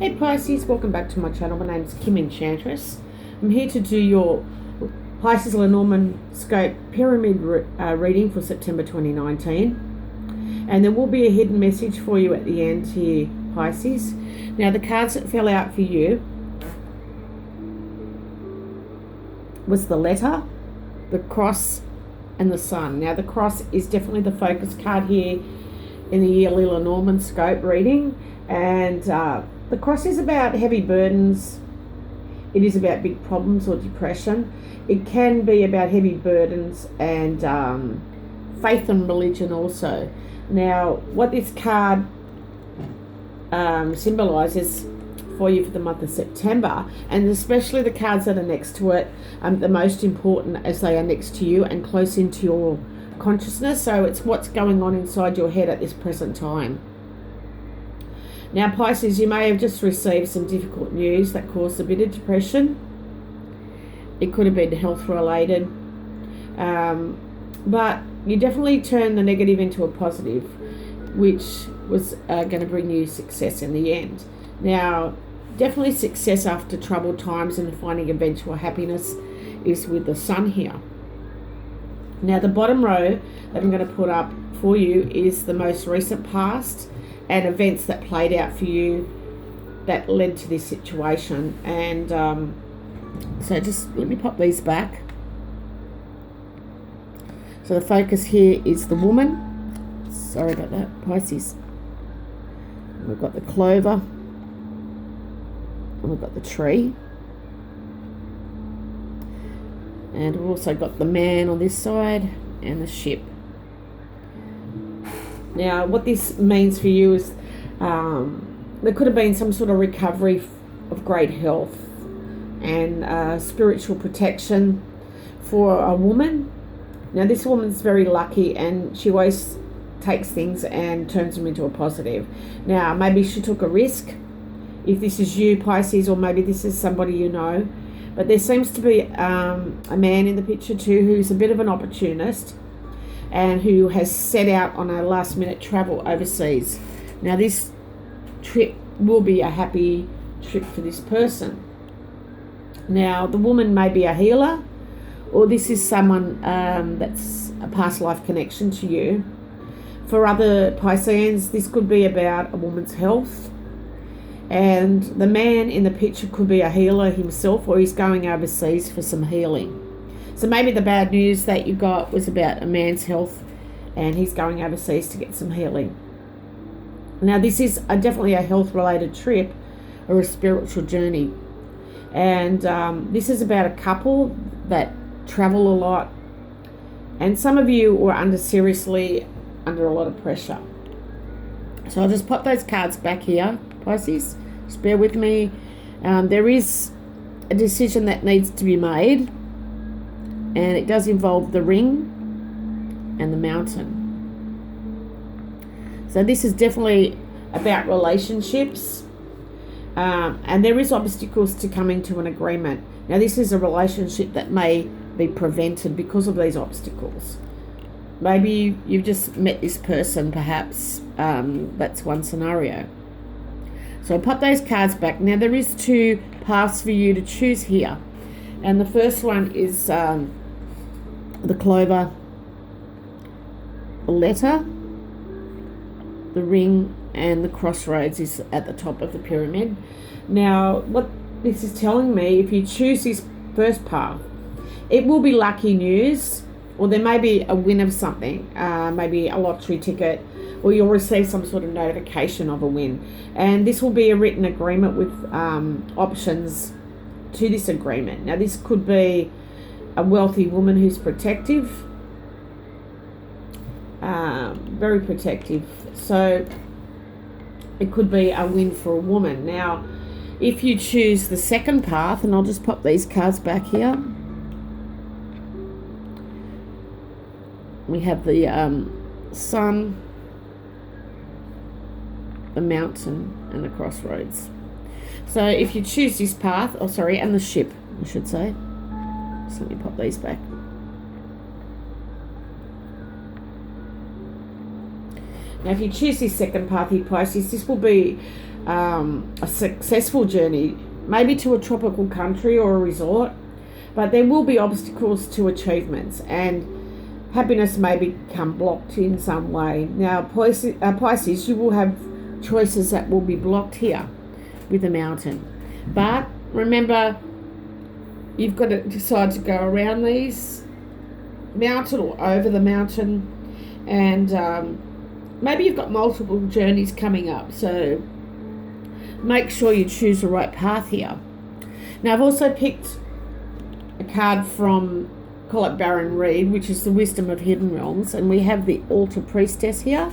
Hey Pisces, welcome back to my channel. My name is Kim Enchantress. I'm here to do your Pisces Lenormandscope pyramid reading for September 2019. And there will be a hidden message for you at the end here, Pisces. Now the cards that fell out for you was the letter, the cross, and the sun. Now the cross is definitely the focus card here in the yearly Lenormandscope reading. And the cross is about heavy burdens. It is about big problems or depression. It can be about heavy burdens and faith and religion also. Now, what this card symbolises for you for the month of September, and especially the cards that are next to it, the most important as they are next to you and close into your consciousness. So it's what's going on inside your head at this present time. Now Pisces, you may have just received some difficult news that caused a bit of depression. It could have been health related, but you definitely turned the negative into a positive, which was going to bring you success in the end. Now definitely success after troubled times and finding eventual happiness is with the sun here. Now the bottom row that I'm going to put up for you is the most recent past and events that played out for you that led to this situation. And so just let me pop these back. So the focus here is the woman. Sorry about that, Pisces. We've got the clover. And we've got the tree. And we've also got the man on this side and the ship. Now, what this means for you is there could have been some sort of recovery of great health and spiritual protection for a woman. Now, this woman's very lucky and she always takes things and turns them into a positive. Now, maybe she took a risk, if this is you, Pisces, or maybe this is somebody you know. But there seems to be a man in the picture too who's a bit of an opportunist and who has set out on a last minute travel overseas. Now this trip will be a happy trip for this person. Now the woman may be a healer, or this is someone that's a past life connection to you. For other Pisceans, this could be about a woman's health. And the man in the picture could be a healer himself, or he's going overseas for some healing. So maybe the bad news that you got was about a man's health and he's going overseas to get some healing. Now this is definitely a health related trip or a spiritual journey. And this is about a couple that travel a lot. And some of you are seriously under a lot of pressure. So I'll just pop those cards back here, Pisces. Just bear with me. There is a decision that needs to be made. And it does involve the ring and the mountain. So this is definitely about relationships. And there is obstacles to coming to an agreement. Now this is a relationship that may be prevented because of these obstacles. Maybe you've just met this person, perhaps. That's one scenario. So I'll pop those cards back. Now there is two paths for you to choose here. And the first one is the clover, the letter, the ring, and the crossroads is at the top of the pyramid. Now, what this is telling me, if you choose this first path, it will be lucky news, or there may be a win of something, maybe a lottery ticket, or you'll receive some sort of notification of a win. And this will be a written agreement with options to this agreement. Now this could be a wealthy woman who's protective, very protective. So it could be a win for a woman. Now if you choose the second path, and I'll just pop these cards back here, we have the sun, the mountain, and the crossroads. So if you choose this path, and the ship, I should say. So let me pop these back. Now if you choose this second path here, Pisces, this will be a successful journey, maybe to a tropical country or a resort, but there will be obstacles to achievements, and happiness may become blocked in some way. Now, Pisces, you will have choices that will be blocked here with the mountain. But remember, you've got to decide to go around these mountain or over the mountain, and maybe you've got multiple journeys coming up, so make sure you choose the right path here. Now, I've also picked a card from, call it Baron Reed, which is the Wisdom of Hidden Realms, and we have the Altar Priestess here,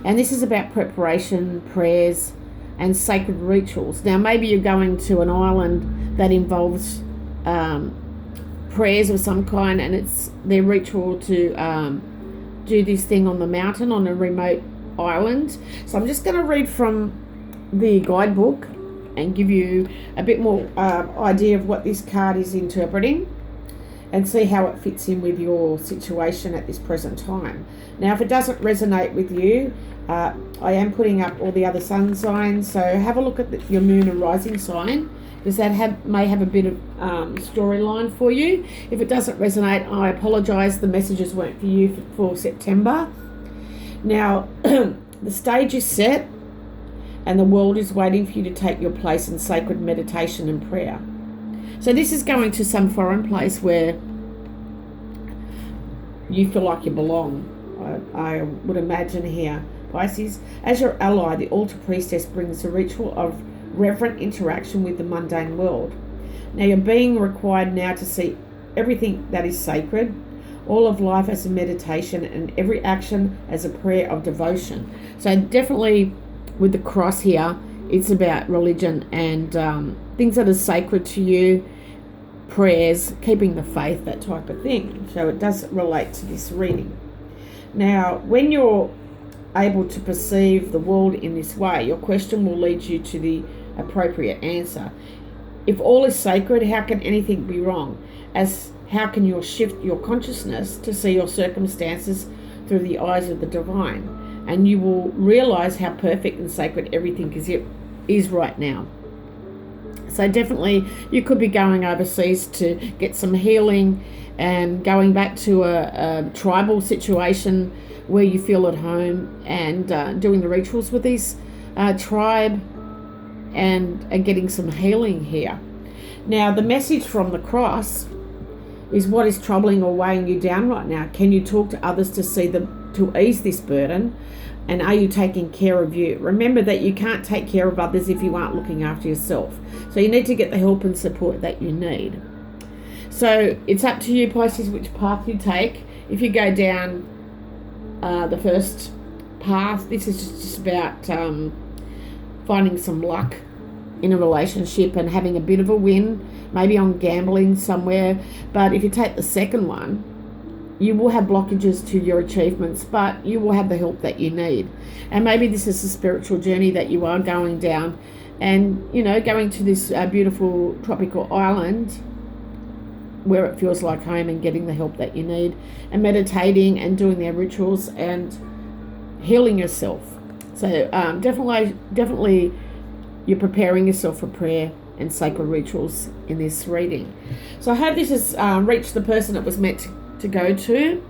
and this is about preparation, prayers, and sacred rituals. Now, maybe you're going to an island that involves prayers of some kind, and it's their ritual to do this thing on the mountain on a remote island. So I'm just going to read from the guidebook and give you a bit more idea of what this card is interpreting, and see how it fits in with your situation at this present time. Now, if it doesn't resonate with you, I am putting up all the other sun signs, so have a look at your moon and rising sign, because that may have a bit of storyline for you. If it doesn't resonate, I apologise, the messages weren't for you for September. Now, the stage is set, and the world is waiting for you to take your place in sacred meditation and prayer. So this is going to some foreign place where you feel like you belong, I would imagine here. Pisces, as your ally, the Altar Priestess brings a ritual of reverent interaction with the mundane world. Now, you're being required now to see everything that is sacred, all of life as a meditation, and every action as a prayer of devotion. So definitely with the cross here, it's about religion and things that are sacred to you, prayers, keeping the faith, that type of thing. So it does relate to this reading. Now, when you're able to perceive the world in this way, your question will lead you to the appropriate answer. If all is sacred, how can anything be wrong? How can you shift your consciousness to see your circumstances through the eyes of the divine? And you will realize how perfect and sacred everything is right now. So definitely you could be going overseas to get some healing and going back to a tribal situation where you feel at home, and doing the rituals with this tribe and getting some healing here. Now, the message from the cross is, what is troubling or weighing you down right now? Can you talk to others to ease this burden? And are you taking care of you? Remember that you can't take care of others if you aren't looking after yourself. So you need to get the help and support that you need. So it's up to you, Pisces, which path you take. If you go down the first path, this is just about finding some luck in a relationship and having a bit of a win, maybe on gambling somewhere. But if you take the second one, you will have blockages to your achievements, but you will have the help that you need. And maybe this is a spiritual journey that you are going down, and going to this beautiful tropical island where it feels like home, and getting the help that you need, and meditating and doing their rituals and healing yourself. So definitely you're preparing yourself for prayer and sacred rituals in this reading. So I hope this has reached the person it was meant to go to,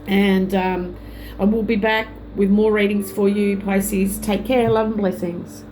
and I will be back with more readings for you, Pisces. Take care, love and blessings.